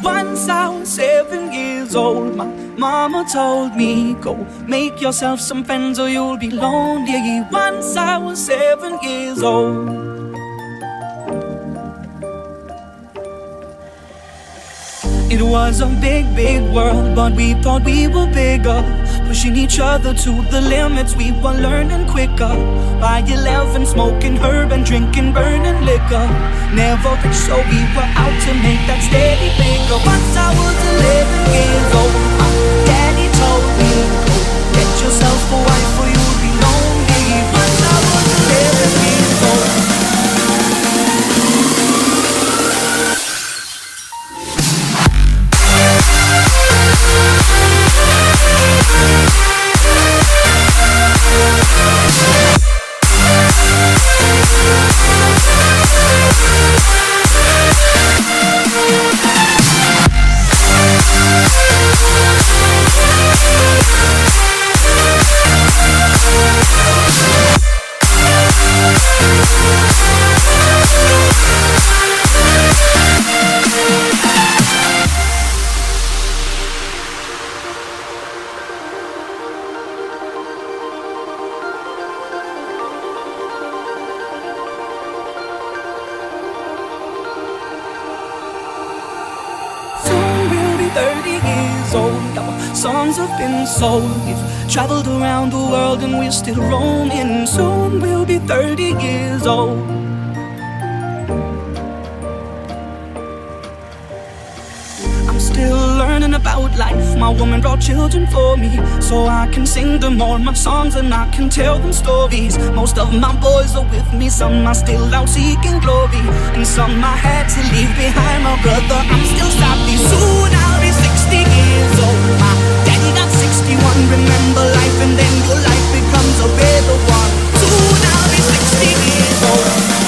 Once I was 7 years old, my mama told me, go make yourself some friends or you'll be lonely. Once I was 7 years old. It was a big, big world, but we thought we were bigger, pushing each other to the limits. We were learning quicker. By 11, smoking herb and drinking burning liquor. Never rich, so we were out to make that steady figure. Once I was 11 years old, my daddy told me, go get yourself a wife or you'll be lonely. Once I was 11 years old. Songs have been sold. We've traveled around the world and we're still roaming. Soon we'll be 30 years old. I'm still learning about life. My woman brought children for me, so I can sing them all my songs and I can tell them stories. Most of my boys are with me, some are still out seeking glory, and some I had to leave behind. My brother, I'm still savvy. Soon I'll be 60 years old. My daddy got 61. Remember life and then your life becomes a better one. Soon I'll be 60 years old.